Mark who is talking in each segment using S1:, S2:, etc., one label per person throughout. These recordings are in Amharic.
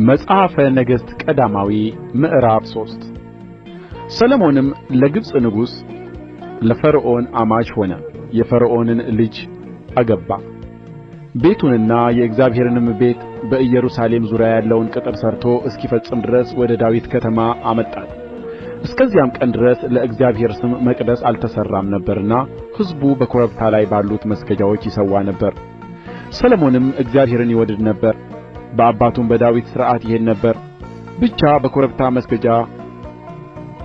S1: መጽሐፈ ነገሥት ቀዳማዊ ምዕራፍ 3 ሰሎሞንም ለግብጽ ንጉሥ ለፈርዖን አማች ሆነ። የፈርዖንን ልጅ አገባ። ቤቱንና የእግዚአብሔርንም ቤት በኢየሩሳሌም ዙሪያ ያለውን ቅጥር ሠርቶ እስኪፈጽም ድረስ ወደ ዳዊት ከተማ አመጣት። እስከዚያም ቀን ድረስ ለእግዚአብሔር ስም መቅደስ አልተሠራም ነበርና ሕዝቡ በኮረብታ ላይ ባሉት መስገጃዎች ይሠዋ ነበር። ሰሎሞንም እግዚአብሔርን ይወድድ ነበር፣ በአባቱም በዳዊት ሥርዓት ይሄድ ነበር። ብቻ በኮረብታ መስገጃ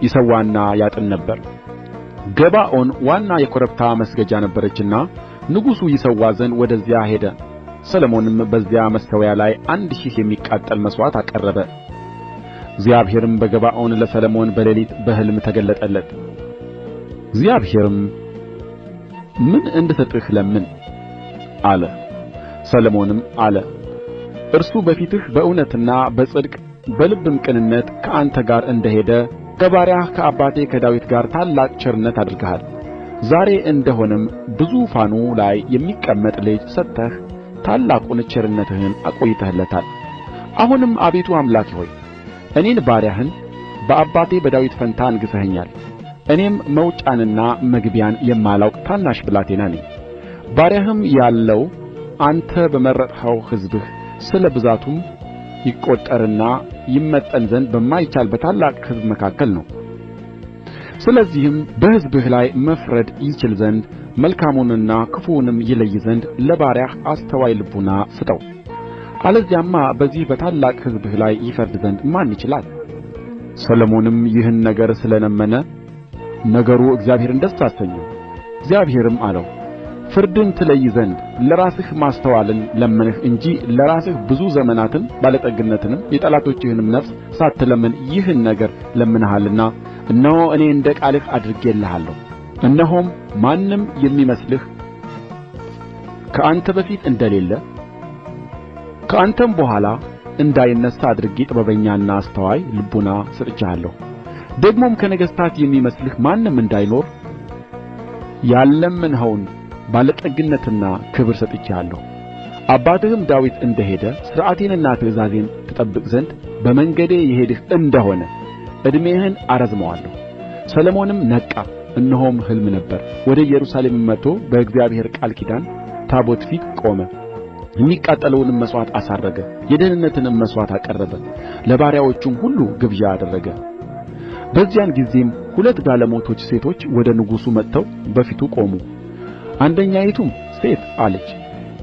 S1: ይሠዋና ያጥን ነበር። ገባዖን ዋና የኮረብታ መስገጃ ነበረችና ንጉሡ ይሠዋ ዘንድ ወደዚያ ሄደ። ሰሎሞንም በዚያ መሠዊያ ላይ 1000 የሚቃጠል መሥዋዕት አቀረበ። እግዚአብሔርም በገባዖን ለሰሎሞን በሌሊት በሕልም ተገለጠለት። እግዚአብሔርም ምን እንድሰጥህ ለምን አለ። ሰሎሞንም አለ፣ እርሱ በፊትህ በእውነትና በጽድቅ በልብም ቅንነት ከአንተ ጋር እንደ ሄደ ከባሪያህ ከአባቴ ከዳዊት ጋር ታላቅ ቸርነት አድርገሃል። ዛሬ እንደሆነም በዙፋኑ ላይ የሚቀመጥ ልጅ ሰጥተህ ታላቁን ቸርነትህን አቆይተህለታል። አሁንም አቤቱ አምላኬ ሆይ እኔን ባሪያህን በአባቴ በዳዊት ፋንታ አንግሠኸኛል። እኔም መውጫንና መግቢያን የማላውቅ ታናሽ ብላቴና ነኝ። ባሪያህም ያለው አንተ በመረጥኸው ሕዝብህ ስለ ብዛቱም ይቈጠርና ይመጠን ዘንድ በማይቻል በታላቅ ሕዝብ መካከል ነው። ስለዚህም በሕዝብህ ላይ መፍረድ ይችል ዘንድ መልካሙንና ክፉውንም ይለይ ዘንድ ለባሪያህ አስተዋይ ልቡና ስጠው። አለዚያማ በዚህ በታላቅ ሕዝብህ ላይ ይፈርድ ዘንድ ማን ይችላል? ሰሎሞንም ይህን ነገር ስለ ለመነ ነገሩ እግዚአብሔርን ደስ አሰኘው። እግዚአብሔርም አለው፣ ፍርድን ትለይ ዘንድ ለራስህ ማስተዋልን ለመንህ እንጂ ለራስህ ብዙ ዘመናትን ባለጠግነትንም የጠላቶችህንም ነፍስ ሳትለምን ይህን ነገር ለምነሃልና እነሆ እኔ እንደ ቃልህ አድርጌልሃለሁ። እነሆም ማንም የሚመስልህ ከአንተ በፊት እንደሌለ ከአንተም በኋላ እንዳይነሣ አድርጌ ጥበበኛና አስተዋይ ልቡና ሰጥቼሃለሁ። ደግሞም ከነገሥታት የሚመስልህ ማንም እንዳይኖር ያልለመንኸውን ባለጠግነትና ክብር ሰጥቼሃለሁ። አባትህም ዳዊት እንደ ሄደ ሥርዓቴንና ትእዛዜን ትጠብቅ ዘንድ በመንገዴ የሄድህ እንደሆነ ዕድሜህን አረዝመዋለሁ። ሰሎሞንም ነቃ፣ እነሆም ሕልም ነበረ። ወደ ኢየሩሳሌምም መጥቶ በእግዚአብሔር ቃል ኪዳን ታቦት ፊት ቆመ። የሚቃጠለውንም መሥዋዕት አሳረገ፣ የደኅንነትንም መሥዋዕት አቀረበ፣ ለባሪያዎቹም ሁሉ ግብዣ አደረገ። በዚያን ጊዜም 2 ጋለሞቶች ሴቶች ወደ ንጉሡ መጥተው በፊቱ ቆሙ። አንደኛይቱም ሴት አለች፣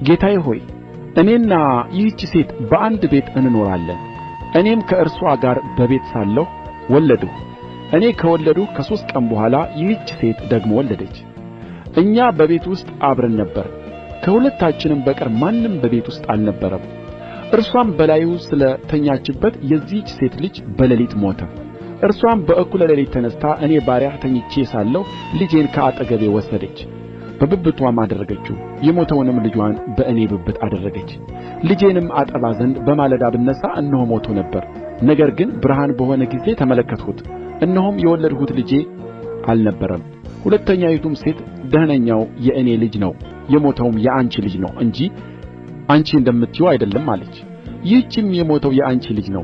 S1: ጌታዬ ሆይ እኔና ይህች ሴት በአንድ ቤት እንኖራለን። እኔም ከእርስዋ ጋር በቤት ሳለሁ ወለድሁ። እኔ ከወለድሁ ከ3 ቀን በኋላ ይህች ሴት ደግሞ ወለደች። እኛ በቤት ውስጥ አብረን ነበር፣ ከሁለታችንም በቀር ማንም በቤት ውስጥ አልነበረም። እርሷም በላዩ ስለ ተኛችበት የዚህች ሴት ልጅ በሌሊት ሞተ። እርሷም በእኩለ ሌሊት ተነሥታ እኔ ባሪያህ ተኝቼ ሳለሁ ልጄን ከአጠገቤ ወሰደች፣ በብብትዋም አደረገችው። የሞተውንም ልጅዋን በእኔ ብብት አደረገች። ልጄንም አጠባ ዘንድ በማለዳ ብነሣ እነሆ ሞቶ ነበር። ነገር ግን ብርሃን በሆነ ጊዜ ተመለከትሁት፣ እነሆም የወለድሁት ልጄ አልነበረም። ሁለተኛይቱም ሴት ደኅነኛው የእኔ ልጅ ነው፣ የሞተውም የአንቺ ልጅ ነው እንጂ አንቺ እንደምትዪው አይደለም አለች። ይህችም የሞተው የአንቺ ልጅ ነው፣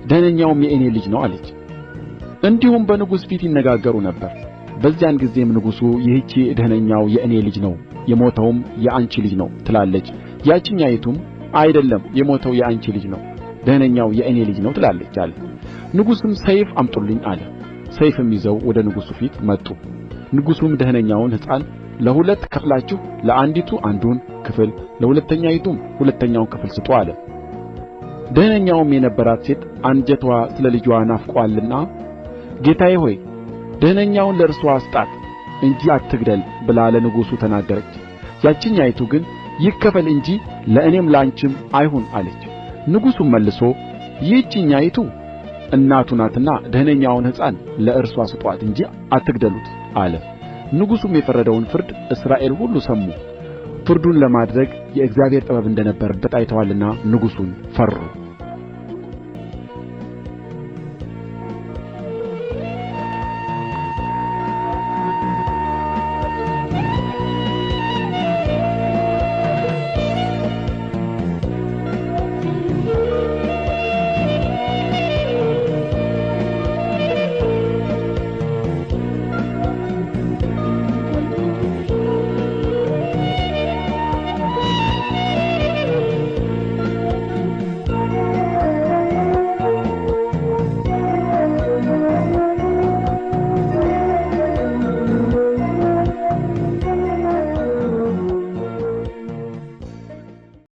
S1: ደኅነኛውም የእኔ ልጅ ነው አለች። እንዲሁም በንጉሥ ፊት ይነጋገሩ ነበር። በዚያን ጊዜም ንጉሡ ይህች ደኅነኛው የእኔ ልጅ ነው፣ የሞተውም የአንቺ ልጅ ነው ትላለች፣ ያችኛይቱም አይደለም፣ የሞተው የአንቺ ልጅ ነው፣ ደኅነኛው የእኔ ልጅ ነው ትላለች አለ። ንጉሡም ሰይፍ አምጡልኝ አለ። ሰይፍም ይዘው ወደ ንጉሡ ፊት መጡ። ንጉሡም ደኅነኛውን ሕፃን ለ2 ከፍላችሁ ለአንዲቱ አንዱን ክፍል ለሁለተኛይቱም ሁለተኛውን ክፍል ስጡ አለ። ደኅነኛውም የነበራት ሴት አንጀትዋ ስለ ልጅዋ ናፍቆአልና ጌታዬ ሆይ ደኅነኛውን ለእርስዋ ስጣት እንጂ አትግደል ብላ ለንጉሡ ተናገረች። ያችኛይቱ ግን ይከፈል እንጂ ለእኔም ለአንቺም አይሁን አለች። ንጉሡም መልሶ ይህችኛይቱ እናቱ ናትና ደኅነኛውን ሕፃን ለእርስዋ ስጡአት እንጂ አትግደሉት አለ። ንጉሡም የፈረደውን ፍርድ እስራኤል ሁሉ ሰሙ። ፍርዱን ለማድረግ የእግዚአብሔር ጥበብ እንደ ነበረበት አይተዋልና ንጉሡን ፈሩ።